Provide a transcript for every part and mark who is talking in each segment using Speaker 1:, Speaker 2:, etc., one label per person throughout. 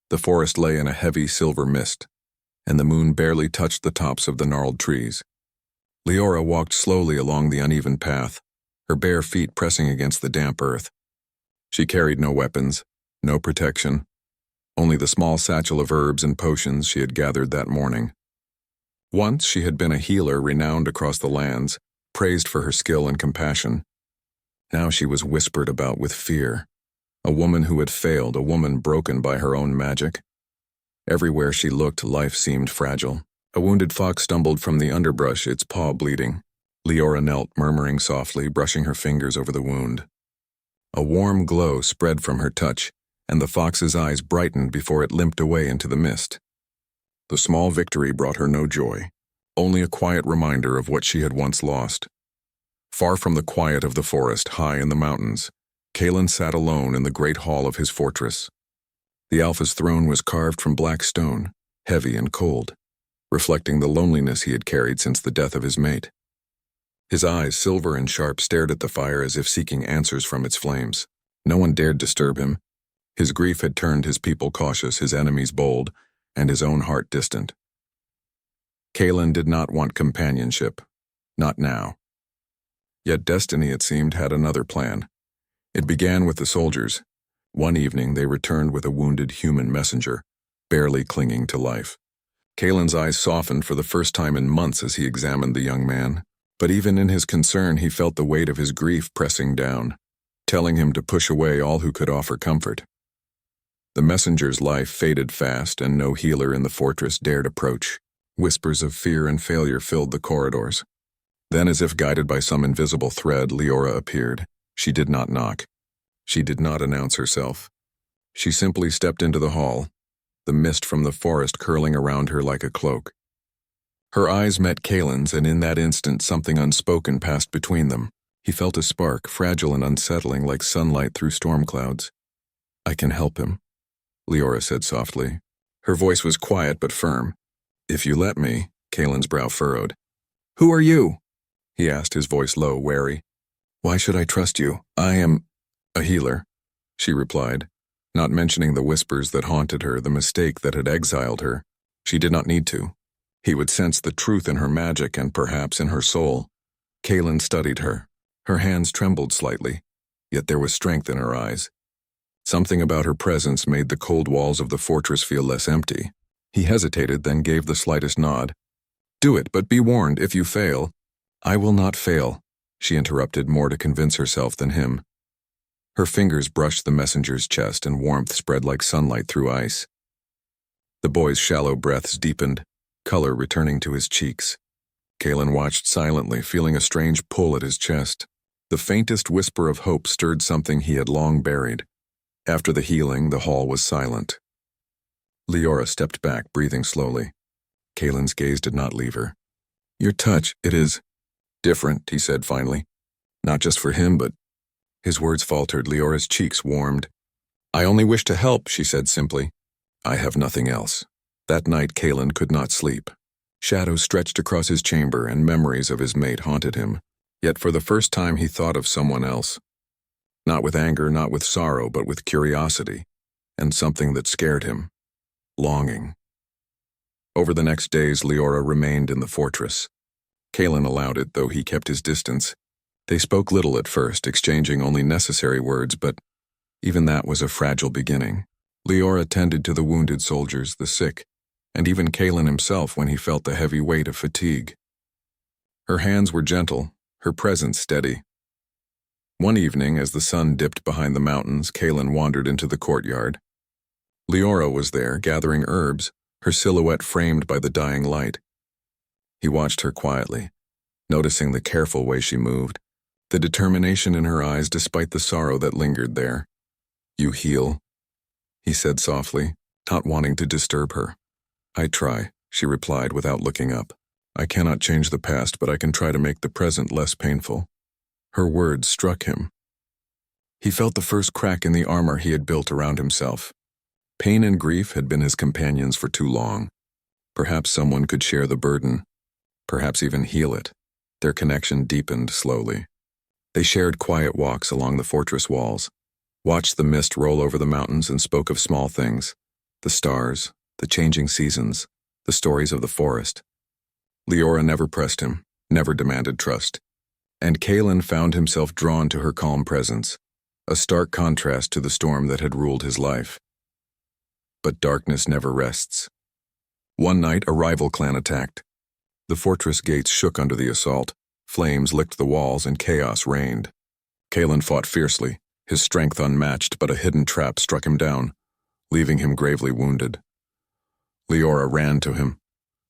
Speaker 1: The forest lay in a heavy silver mist, and the moon barely touched the tops of the gnarled trees. Leora walked slowly along the uneven path, her bare feet pressing against the damp earth. She carried no weapons, no protection, only the small satchel of herbs and potions she had gathered that morning. Once she had been a healer renowned across the lands, praised for her skill and compassion. Now she was whispered about with fear, a woman who had failed, a woman broken by her own magic. Everywhere she looked, life seemed fragile. A wounded fox stumbled from the underbrush, its paw bleeding. Leora knelt, murmuring softly, brushing her fingers over the wound. A warm glow spread from her touch, and the fox's eyes brightened before it limped away into the mist. The small victory brought her no joy, only a quiet reminder of what she had once lost. Far from the quiet of the forest, high in the mountains, Kalen sat alone in the great hall of his fortress. The Alpha's throne was carved from black stone, heavy and cold, reflecting the loneliness he had carried since the death of his mate. His eyes, silver and sharp, stared at the fire as if seeking answers from its flames. No one dared disturb him. His grief had turned his people cautious, his enemies bold, and his own heart distant. Kalen did not want companionship, not now. Yet destiny, it seemed, had another plan. It began with the soldiers. One evening they returned with a wounded human messenger, barely clinging to life. Kalen's eyes softened for the first time in months as he examined the young man, but even in his concern he felt the weight of his grief pressing down, telling him to push away all who could offer comfort. The messenger's life faded fast, and no healer in the fortress dared approach. Whispers of fear and failure filled the corridors. Then, as if guided by some invisible thread, Leora appeared. She did not knock. She did not announce herself. She simply stepped into the hall, the mist from the forest curling around her like a cloak. Her eyes met Kalen's, and in that instant something unspoken passed between them. He felt a spark, fragile and unsettling like sunlight through storm clouds. "I can help him," Leora said softly. Her voice was quiet but firm. "If you let me," Kalen's brow furrowed. "Who are you?" he asked, his voice low, wary. "Why should I trust you? I am a healer," she replied, not mentioning the whispers that haunted her, the mistake that had exiled her. She did not need to. He would sense the truth in her magic and perhaps in her soul. Kalen studied her. Her hands trembled slightly, yet there was strength in her eyes. Something about her presence made the cold walls of the fortress feel less empty. He hesitated, then gave the slightest nod. "Do it, but be warned, if you fail—" "I will not fail," she interrupted, more to convince herself than him. Her fingers brushed the messenger's chest, and warmth spread like sunlight through ice. The boy's shallow breaths deepened, color returning to his cheeks. Kalen watched silently, feeling a strange pull at his chest. The faintest whisper of hope stirred something he had long buried. After the healing, the hall was silent. Leora stepped back, breathing slowly. Kalen's gaze did not leave her. "Your touch, it is different," he said finally. "Not just for him, but—" His words faltered. Leora's cheeks warmed. "I only wish to help," she said simply. "I have nothing else." That night Kalen could not sleep. Shadows stretched across his chamber, and memories of his mate haunted him. Yet for the first time he thought of someone else. Not with anger, not with sorrow, but with curiosity, and something that scared him. Longing. Over the next days, Leora remained in the fortress. Kalen allowed it, though he kept his distance. They spoke little at first, exchanging only necessary words, but even that was a fragile beginning. Leora tended to the wounded soldiers, the sick, and even Kalen himself when he felt the heavy weight of fatigue. Her hands were gentle, her presence steady. One evening, as the sun dipped behind the mountains, Kalen wandered into the courtyard. Leora was there, gathering herbs, her silhouette framed by the dying light. He watched her quietly, noticing the careful way she moved, the determination in her eyes despite the sorrow that lingered there. "You heal," he said softly, not wanting to disturb her. "I try," she replied without looking up. "I cannot change the past, but I can try to make the present less painful." Her words struck him. He felt the first crack in the armor he had built around himself. Pain and grief had been his companions for too long. Perhaps someone could share the burden, perhaps even heal it. Their connection deepened slowly. They shared quiet walks along the fortress walls, watched the mist roll over the mountains, and spoke of small things, The stars, the changing seasons, the stories of the forest. Leora never pressed him, never demanded trust. And Kalen found himself drawn to her calm presence, a stark contrast to the storm that had ruled his life. But darkness never rests. One night, a rival clan attacked. The fortress gates shook under the assault, flames licked the walls, and chaos reigned. Kalen fought fiercely, his strength unmatched, but a hidden trap struck him down, leaving him gravely wounded. Leora ran to him,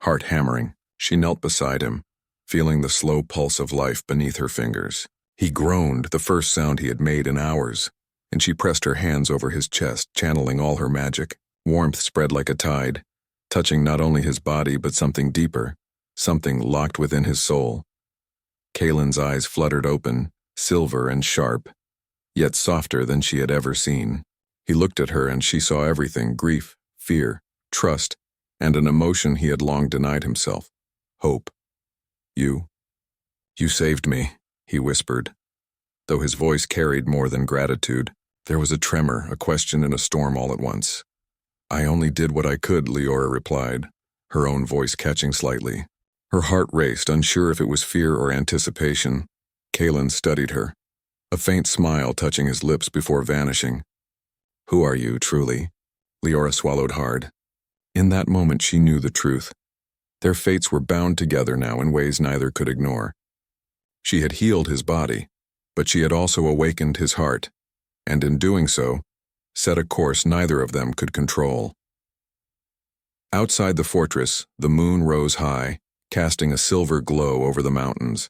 Speaker 1: heart hammering. She knelt beside him, feeling the slow pulse of life beneath her fingers. He groaned, the first sound he had made in hours, and she pressed her hands over his chest, channeling all her magic. Warmth spread like a tide, touching not only his body but something deeper, something locked within his soul. Kalen's eyes fluttered open, silver and sharp, yet softer than she had ever seen. He looked at her and she saw everything: grief, fear, trust, and an emotion he had long denied himself: hope. You saved me," he whispered. Though his voice carried more than gratitude, there was a tremor, a question in a storm all at once. "I only did what I could," Leora replied, her own voice catching slightly. Her heart raced, unsure if it was fear or anticipation. Kalen studied her, a faint smile touching his lips before vanishing. "Who are you, truly?" Leora swallowed hard. In that moment she knew the truth. Their fates were bound together now in ways neither could ignore. She had healed his body, but she had also awakened his heart, and in doing so, set a course neither of them could control. Outside the fortress, the moon rose high, casting a silver glow over the mountains.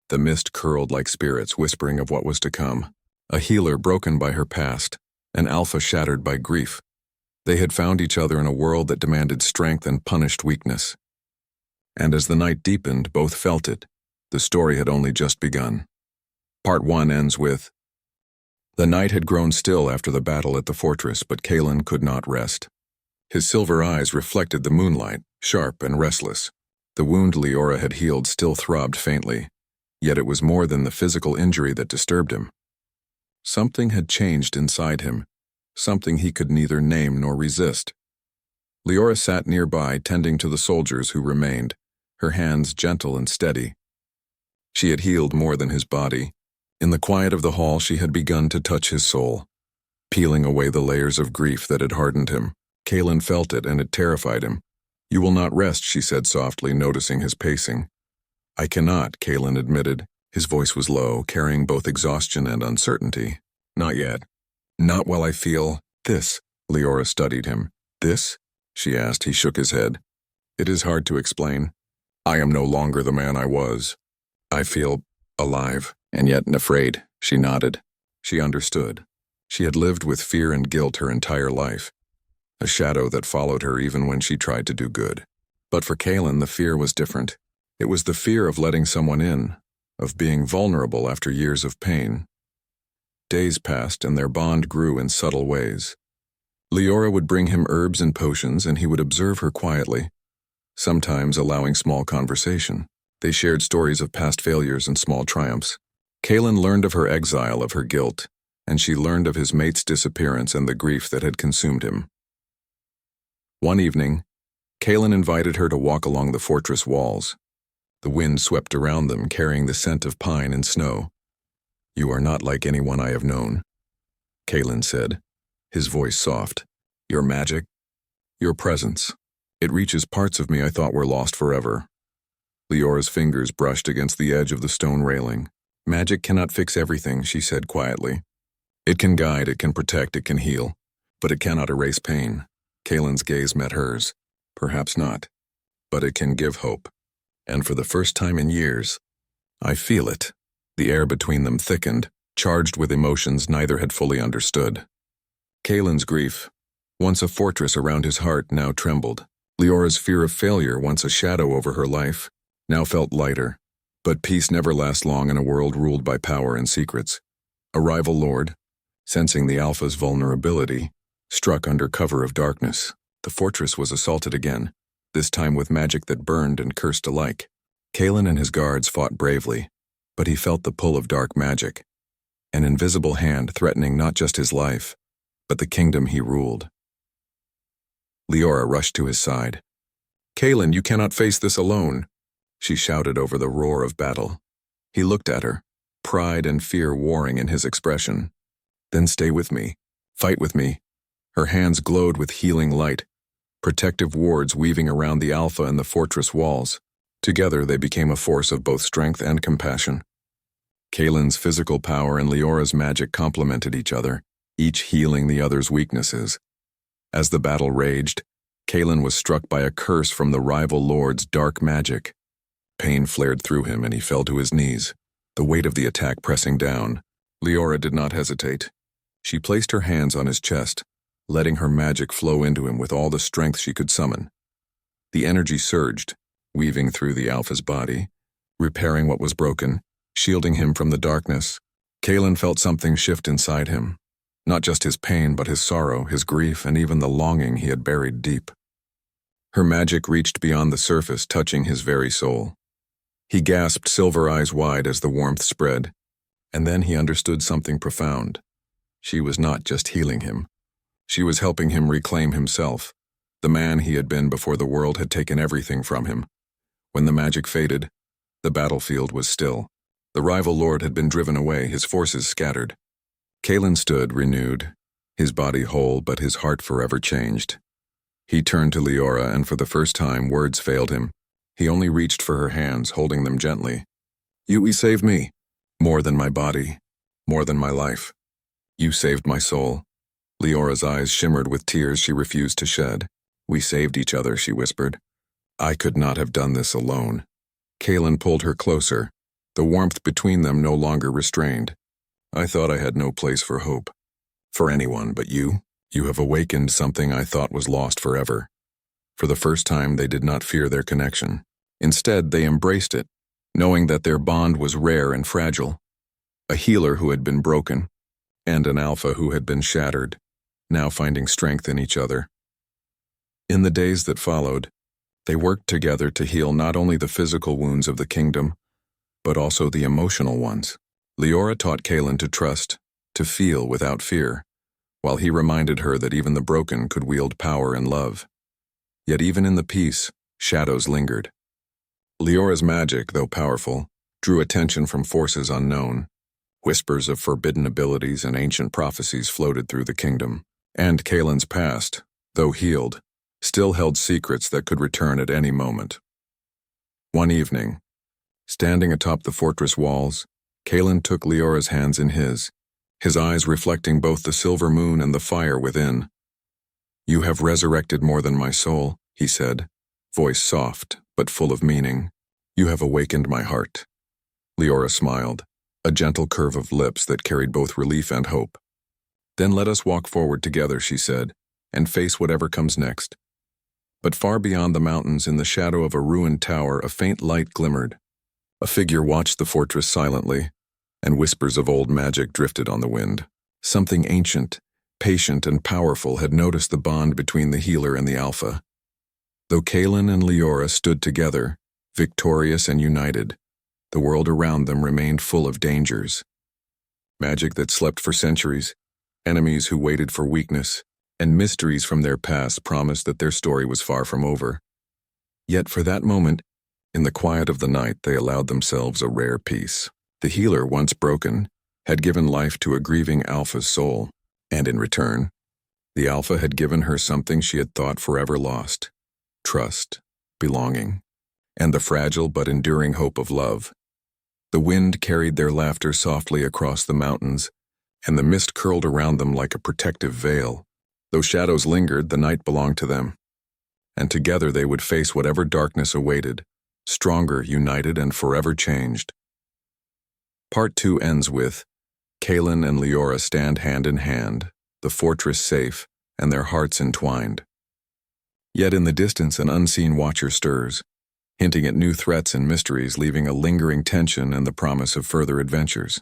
Speaker 1: The mist curled like spirits, whispering of what was to come. A healer broken by her past, an alpha shattered by grief. They had found each other in a world that demanded strength and punished weakness. And as the night deepened, both felt it. The story had only just begun. Part 1 ends with: The night had grown still after the battle at the fortress, but Kalen could not rest. His silver eyes reflected the moonlight, sharp and restless. The wound Leora had healed still throbbed faintly, yet it was more than the physical injury that disturbed him. Something had changed inside him, something he could neither name nor resist. Leora sat nearby, tending to the soldiers who remained, her hands gentle and steady. She had healed more than his body. In the quiet of the hall, she had begun to touch his soul, peeling away the layers of grief that had hardened him. Kalen felt it, and it terrified him. "You will not rest," she said softly, noticing his pacing. "I cannot," Kalen admitted. His voice was low, carrying both exhaustion and uncertainty. "Not yet. Not while I feel this." Leora studied him. "This?" she asked. He shook his head. "It is hard to explain. I am no longer the man I was. I feel alive, and yet afraid." She nodded. She understood. She had lived with fear and guilt her entire life, a shadow that followed her even when she tried to do good. But for Kalen, the fear was different. It was the fear of letting someone in, of being vulnerable after years of pain. Days passed, and their bond grew in subtle ways. Leora would bring him herbs and potions, and he would observe her quietly, sometimes allowing small conversation. They shared stories of past failures and small triumphs. Kalen learned of her exile, of her guilt, and she learned of his mate's disappearance and the grief that had consumed him. One evening, Kalen invited her to walk along the fortress walls. The wind swept around them, carrying the scent of pine and snow. "You are not like anyone I have known," Kalen said, his voice soft. "Your magic, your presence, it reaches parts of me I thought were lost forever." Leora's fingers brushed against the edge of the stone railing. "Magic cannot fix everything," she said quietly. "It can guide, it can protect, it can heal, but it cannot erase pain." Kalen's gaze met hers. "Perhaps not, but it can give hope. And for the first time in years, I feel it." The air between them thickened, charged with emotions neither had fully understood. Kalen's grief, once a fortress around his heart, now trembled. Leora's fear of failure, once a shadow over her life, now felt lighter. But peace never lasts long in a world ruled by power and secrets. A rival lord, sensing the Alpha's vulnerability, struck under cover of darkness. The fortress was assaulted again, this time with magic that burned and cursed alike. Kalen and his guards fought bravely, but he felt the pull of dark magic, an invisible hand threatening not just his life, but the kingdom he ruled. Leora rushed to his side. "Kalen, you cannot face this alone," she shouted over the roar of battle. He looked at her, pride and fear warring in his expression. "Then stay with me. Fight with me." Her hands glowed with healing light, protective wards weaving around the Alpha and the fortress walls. Together they became a force of both strength and compassion. Kalen's physical power and Leora's magic complemented each other, each healing the other's weaknesses. As the battle raged, Kalen was struck by a curse from the rival lord's dark magic. Pain flared through him and he fell to his knees, the weight of the attack pressing down. Leora did not hesitate. She placed her hands on his chest, letting her magic flow into him with all the strength she could summon. The energy surged, weaving through the Alpha's body, repairing what was broken, shielding him from the darkness. Kalen felt something shift inside him. Not just his pain, but his sorrow, his grief, and even the longing he had buried deep. Her magic reached beyond the surface, touching his very soul. He gasped, silver eyes wide as the warmth spread, and then he understood something profound. She was not just healing him. She was helping him reclaim himself, the man he had been before the world had taken everything from him. When the magic faded, the battlefield was still. The rival lord had been driven away, his forces scattered. Kalen stood, renewed, his body whole, but his heart forever changed. He turned to Leora, and for the first time, words failed him. He only reached for her hands, holding them gently. "You saved me. More than my body. More than my life. You saved my soul." Leora's eyes shimmered with tears she refused to shed. "We saved each other," she whispered. "I could not have done this alone." Kalen pulled her closer, the warmth between them no longer restrained. "I thought I had no place for hope. For anyone but you. You have awakened something I thought was lost forever." For the first time, they did not fear their connection. Instead, they embraced it, knowing that their bond was rare and fragile. A healer who had been broken, and an Alpha who had been shattered, now finding strength in each other. In the days that followed, they worked together to heal not only the physical wounds of the kingdom, but also the emotional ones. Leora taught Kalen to trust, to feel without fear, while he reminded her that even the broken could wield power and love. Yet even in the peace, shadows lingered. Leora's magic, though powerful, drew attention from forces unknown. Whispers of forbidden abilities and ancient prophecies floated through the kingdom. And Kalen's past, though healed, still held secrets that could return at any moment. One evening, standing atop the fortress walls, Kalen took Leora's hands in his eyes reflecting both the silver moon and the fire within. "You have resurrected more than my soul," he said, voice soft but full of meaning. "You have awakened my heart." Leora smiled, a gentle curve of lips that carried both relief and hope. "Then let us walk forward together," she said, "and face whatever comes next." But far beyond the mountains, in the shadow of a ruined tower, a faint light glimmered. A figure watched the fortress silently, and whispers of old magic drifted on the wind. Something ancient, patient, and powerful had noticed the bond between the healer and the Alpha. Though Kalen and Leora stood together, victorious and united, the world around them remained full of dangers. Magic that slept for centuries, enemies who waited for weakness, and mysteries from their past promised that their story was far from over. Yet for that moment, in the quiet of the night, they allowed themselves a rare peace. The healer, once broken, had given life to a grieving Alpha's soul, and in return, the Alpha had given her something she had thought forever lost: trust, belonging, and the fragile but enduring hope of love. The wind carried their laughter softly across the mountains, and the mist curled around them like a protective veil. Though shadows lingered, the night belonged to them, and together they would face whatever darkness awaited, stronger, united, and forever changed. Part 2 ends with Kalen and Leora stand hand in hand, the fortress safe, and their hearts entwined. Yet in the distance an unseen watcher stirs, hinting at new threats and mysteries, leaving a lingering tension and the promise of further adventures.